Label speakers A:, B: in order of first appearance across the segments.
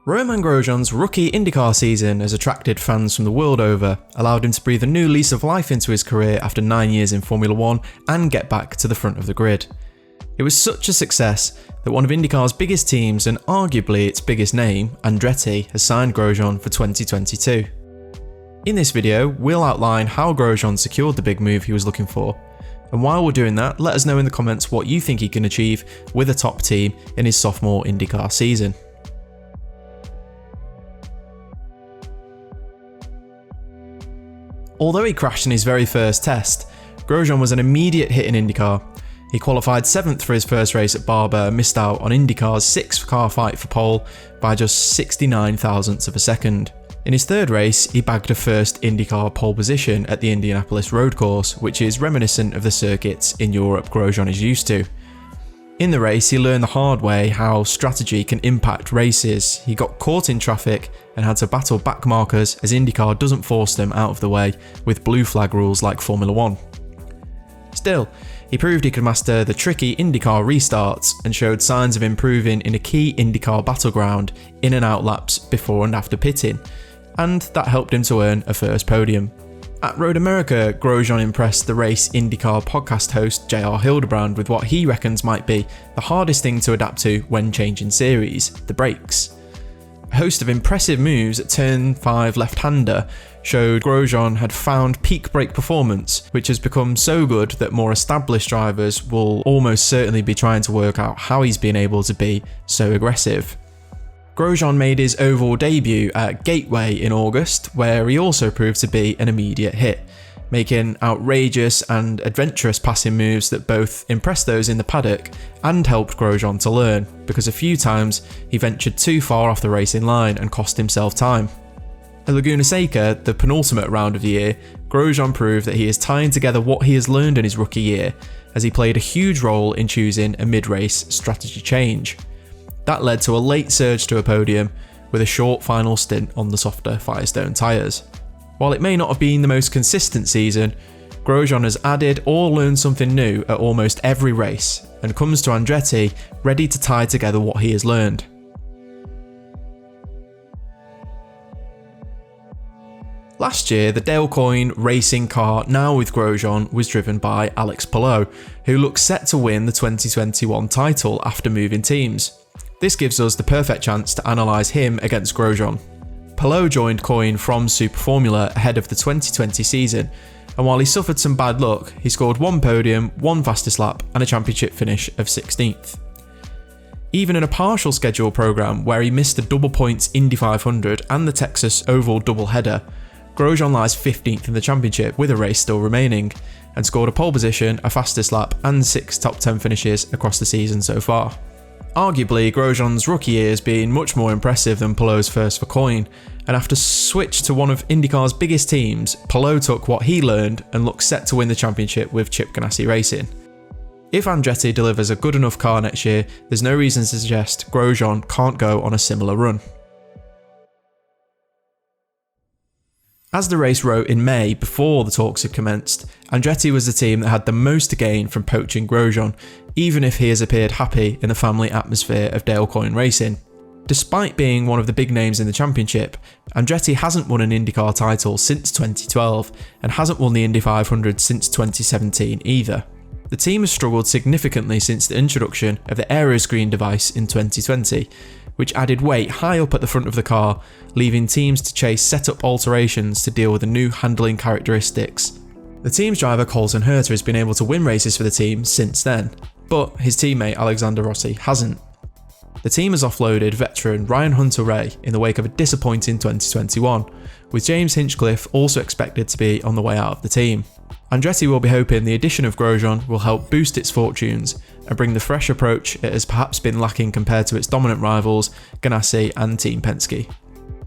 A: Romain Grosjean's rookie IndyCar season has attracted fans from the world over, allowed him to breathe a new lease of life into his career after 9 years in Formula 1 and get back to the front of the grid. It was such a success that one of IndyCar's biggest teams and arguably its biggest name, Andretti, has signed Grosjean for 2022. In this video, we'll outline how Grosjean secured the big move he was looking for. And while we're doing that, let us know in the comments what you think he can achieve with a top team in his sophomore IndyCar season. Although he crashed in his very first test, Grosjean was an immediate hit in IndyCar. He qualified 7th for his first race at Barber and missed out on IndyCar's 6th car fight for pole by just 69 thousandths of a second. In his third race, he bagged a first IndyCar pole position at the Indianapolis road course, which is reminiscent of the circuits in Europe Grosjean is used to. In the race, he learned the hard way how strategy can impact races. He got caught in traffic and had to battle back markers as IndyCar doesn't force them out of the way with blue flag rules like Formula 1. Still, he proved he could master the tricky IndyCar restarts and showed signs of improving in a key IndyCar battleground in and out laps before and after pitting, and that helped him to earn a first podium. At Road America, Grosjean impressed the Race IndyCar podcast host JR Hildebrand with what he reckons might be the hardest thing to adapt to when changing series, the brakes. A host of impressive moves at turn 5 left-hander showed Grosjean had found peak brake performance, which has become so good that more established drivers will almost certainly be trying to work out how he's been able to be so aggressive. Grosjean made his oval debut at Gateway in August, where he also proved to be an immediate hit, making outrageous and adventurous passing moves that both impressed those in the paddock and helped Grosjean to learn, because a few times he ventured too far off the racing line and cost himself time. At Laguna Seca, the penultimate round of the year, Grosjean proved that he is tying together what he has learned in his rookie year, as he played a huge role in choosing a mid-race strategy change. That led to a late surge to a podium, with a short final stint on the softer Firestone tyres. While it may not have been the most consistent season, Grosjean has added or learned something new at almost every race, and comes to Andretti ready to tie together what he has learned. Last year, the Dale Coyne Racing car, now with Grosjean, was driven by Alex Palou, who looks set to win the 2021 title after moving teams. This gives us the perfect chance to analyse him against Grosjean. Palou joined Coyne from Super Formula ahead of the 2020 season, and while he suffered some bad luck, he scored one podium, one fastest lap and a championship finish of 16th. Even in a partial schedule programme where he missed the double points Indy 500 and the Texas Oval doubleheader, Grosjean lies 15th in the championship with a race still remaining, and scored a pole position, a fastest lap and 6 top 10 finishes across the season so far. Arguably, Grosjean's rookie year has been much more impressive than Palou's first for Coyne, and after switch to one of IndyCar's biggest teams, Palou took what he learned and looks set to win the championship with Chip Ganassi Racing. If Andretti delivers a good enough car next year, there's no reason to suggest Grosjean can't go on a similar run. As the race wrote in May, before the talks had commenced, Andretti was the team that had the most to gain from poaching Grosjean, even if he has appeared happy in the family atmosphere of Dale Coyne Racing. Despite being one of the big names in the championship, Andretti hasn't won an IndyCar title since 2012 and hasn't won the Indy 500 since 2017 either. The team has struggled significantly since the introduction of the aeroscreen device in 2020, which added weight high up at the front of the car, leaving teams to chase setup alterations to deal with the new handling characteristics. The team's driver Colton Herta has been able to win races for the team since then, but his teammate Alexander Rossi hasn't. The team has offloaded veteran Ryan Hunter-Reay in the wake of a disappointing 2021, with James Hinchcliffe also expected to be on the way out of the team. Andretti will be hoping the addition of Grosjean will help boost its fortunes and bring the fresh approach it has perhaps been lacking compared to its dominant rivals Ganassi and Team Penske.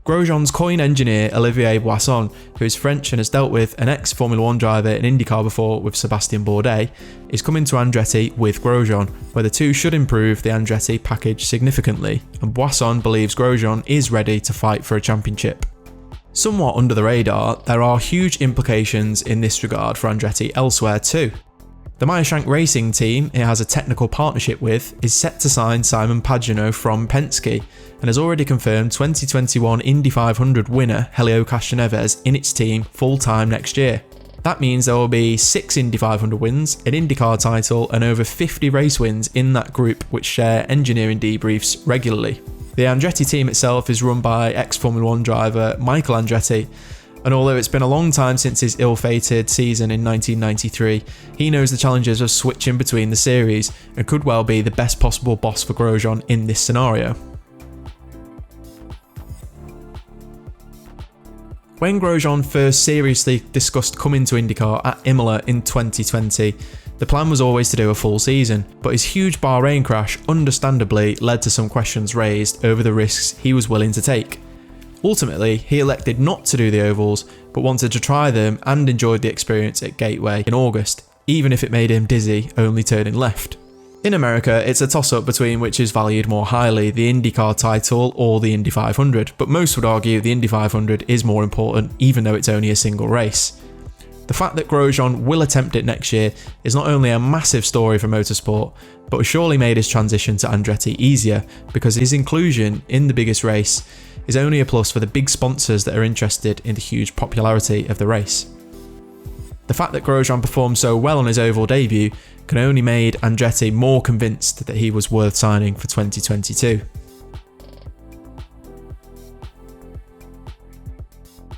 A: Grosjean's Coyne engineer Olivier Boisson, who is French and has dealt with an ex-Formula 1 driver in IndyCar before with Sébastien Bourdais, is coming to Andretti with Grosjean, where the two should improve the Andretti package significantly, and Boisson believes Grosjean is ready to fight for a championship. Somewhat under the radar, there are huge implications in this regard for Andretti elsewhere too. The Meyershank Racing team it has a technical partnership with is set to sign Simon Pagenaud from Penske and has already confirmed 2021 Indy 500 winner Helio Castroneves in its team full-time next year. That means there will be 6 Indy 500 wins, an IndyCar title and over 50 race wins in that group which share engineering debriefs regularly. The Andretti team itself is run by ex-Formula 1 driver Michael Andretti, and although it's been a long time since his ill-fated season in 1993, he knows the challenges of switching between the series and could well be the best possible boss for Grosjean in this scenario. When Grosjean first seriously discussed coming to IndyCar at Imola in 2020, the plan was always to do a full season, but his huge Bahrain crash understandably led to some questions raised over the risks he was willing to take. Ultimately, he elected not to do the ovals, but wanted to try them and enjoyed the experience at Gateway in August, even if it made him dizzy only turning left. In America, it's a toss-up between which is valued more highly, the IndyCar title or the Indy 500, but most would argue the Indy 500 is more important, even though it's only a single race. The fact that Grosjean will attempt it next year is not only a massive story for motorsport, but has surely made his transition to Andretti easier, because his inclusion in the biggest race is only a plus for the big sponsors that are interested in the huge popularity of the race. The fact that Grosjean performed so well on his oval debut can only made Andretti more convinced that he was worth signing for 2022.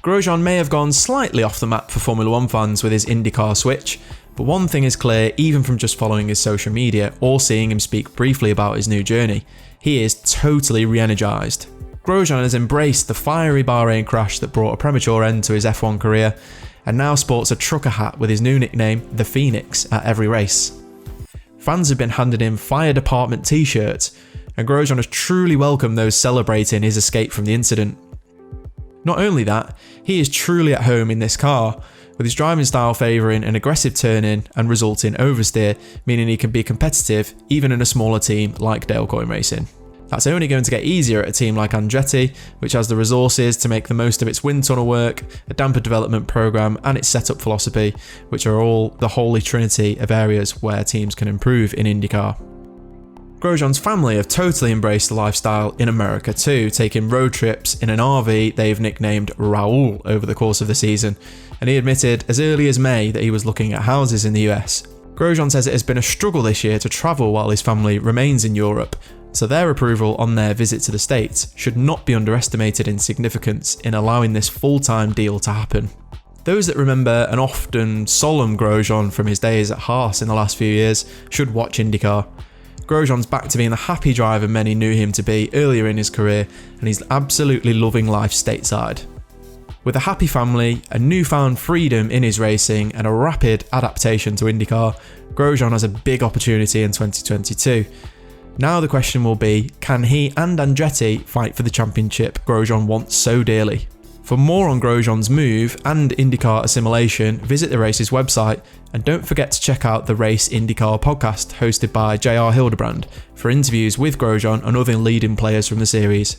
A: Grosjean may have gone slightly off the map for Formula 1 fans with his IndyCar switch, but one thing is clear even from just following his social media or seeing him speak briefly about his new journey, he is totally Reenergized. Grosjean has embraced the fiery Bahrain crash that brought a premature end to his F1 career, and now sports a trucker hat with his new nickname, the Phoenix, at every race. Fans have been handing him fire department t-shirts, and Grosjean has truly welcomed those celebrating his escape from the incident. Not only that, he is truly at home in this car, with his driving style favouring an aggressive turn-in and resulting oversteer, meaning he can be competitive even in a smaller team like Dale Coyne Racing. That's only going to get easier at a team like Andretti, which has the resources to make the most of its wind tunnel work, a damper development programme and its setup philosophy, which are all the holy trinity of areas where teams can improve in IndyCar. Grosjean's family have totally embraced the lifestyle in America too, taking road trips in an RV they've nicknamed Raoul over the course of the season, and he admitted as early as May that he was looking at houses in the US. Grosjean says it has been a struggle this year to travel while his family remains in Europe, so their approval on their visit to the States should not be underestimated in significance in allowing this full-time deal to happen. Those that remember an often solemn Grosjean from his days at Haas in the last few years should watch IndyCar. Grosjean's back to being the happy driver many knew him to be earlier in his career, and he's absolutely loving life stateside. With a happy family, a newfound freedom in his racing and a rapid adaptation to IndyCar, Grosjean has a big opportunity in 2022. Now the question will be, can he and Andretti fight for the championship Grosjean wants so dearly? For more on Grosjean's move and IndyCar assimilation, visit the race's website, and don't forget to check out the Race IndyCar podcast hosted by JR Hildebrand for interviews with Grosjean and other leading players from the series.